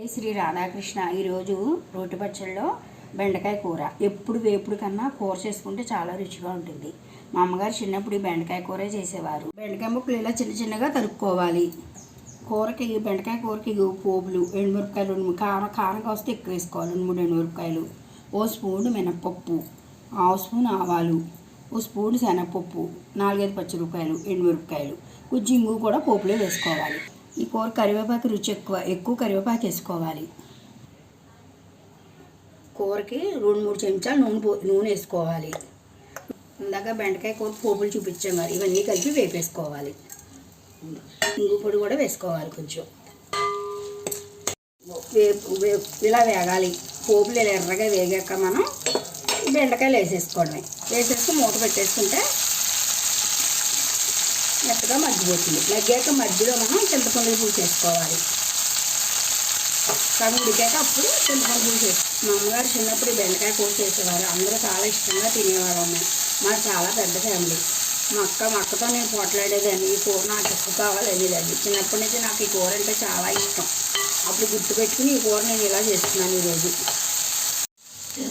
శ్రీ రాధాకృష్ణ. ఈరోజు రోటి పచ్చళ్ళలో బెండకాయ కూర. ఎప్పుడు వేపుడు కన్నా కూర చేసుకుంటే చాలా రుచిగా ఉంటుంది. మా అమ్మగారు చిన్నప్పుడు బెండకాయ కూరే చేసేవారు. బెండకాయ ముక్కలు ఇలా చిన్న చిన్నగా తరుక్కోవాలి. కూరకి బెండకాయ కూరకి పోపులు, ఎండుమిరపకాయలు, కారం కాస్తే ఎక్కువ వేసుకోవాలి. 2-3 ఎండుమిరపకాయలు, ఓ స్పూన్ మినప్పప్పు, 1/2 స్పూన్ ఆవాలు, ఓ స్పూన్ శనగపప్పు, 4-5 పచ్చిమిరపకాయలు, ఎండుమిరపకాయలు, కొంచెం ఇంగు కూడా పోపులో వేసుకోవాలి. ఈ కూర కరివేపాకు రుచి ఎక్కువ కరివేపాకు వేసుకోవాలి. కూరకి 2-3 చెంచాలు నూనె వేసుకోవాలి. ఇందాక బెండకాయ కూర పోపులు చూపించాం కదా, ఇవన్నీ కలిపి వేపేసుకోవాలి. ఇంగు పొడి కూడా వేసుకోవాలి కొంచెం. ఇలా వేగాలి. పోపులు ఇలా ఎర్రగా వేగాక మనం బెండకాయలు వేసేసుకోవడమే. వేసేసుకుని మూత పెట్టేసుకుంటే మెత్తగా మగ్గిపోతుంది. మగ్గాక మధ్యలో మనం చింతపండు పులుసు వేసుకోవాలి. సగం ఉడికాక అప్పుడు చింతపండు పులుసు వేసుకోవాలి. మా అమ్మగారు చిన్నప్పుడు బెండకాయ కూర చేసేవారు. అందరూ చాలా ఇష్టంగా తినేవారు. మాకు చాలా పెద్ద ఫ్యామిలీ. మా అక్కతో నేను పోట్లాడేదాన్ని, ఈ కూర నాకు ఎక్కువ కావాలనేదాన్ని. చిన్నప్పటి నుంచి నాకు ఈ కూర అంటే చాలా ఇష్టం. అప్పుడు గుర్తుపెట్టుకుని ఈ కూర నేను ఇలా చేస్తున్నాను. ఈరోజు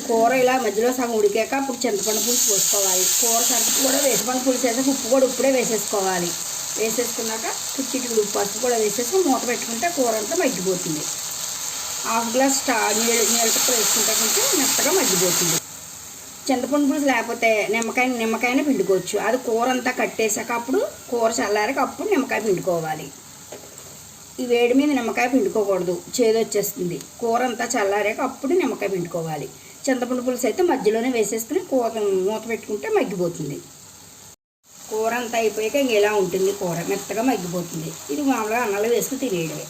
కూర ఇలా మధ్యలో సగం ఉడికాక అప్పుడు చింతపండు పులుసు పోసుకోవాలి. కూర సరుకు కూడా చింతపండు పులుసు వేసాక ఉప్పు కూడా ఇప్పుడే వేసేసుకోవాలి. వేసేసుకున్నాక చిటికెడు పసుపు కూడా వేసేసి మూత పెట్టుకుంటే కూర అంతా మగ్గిపోతుంది. 1/2 గ్లాస్ నీళ్ళతో వేసుకుంటే కొంచెం మెత్తగా మగ్గిపోతుంది. చింతపండు పులుసు లేకపోతే నిమ్మకాయని పిండుకోవచ్చు. అది కూర అంతా కట్టేసాక అప్పుడు కూర చల్లారాక అప్పుడు నిమ్మకాయ పిండుకోవాలి. ఈ వేడి మీద నిమ్మకాయ పిండుకోకూడదు, చేదు వచ్చేస్తుంది. కూర అంతా చల్లారాక అప్పుడు నిమ్మకాయ పిండుకోవాలి. చింతపండు పులుసు అయితే మధ్యలోనే వేసేసుకుని కూర మూత పెట్టుకుంటే మగ్గిపోతుంది. కూర అంతా అయిపోయాక ఇలా ఉంటుంది. కూర మెత్తగా మగ్గిపోతుంది. ఇది మామూలుగా అన్నంలో వేసుకుని తినేయడమే.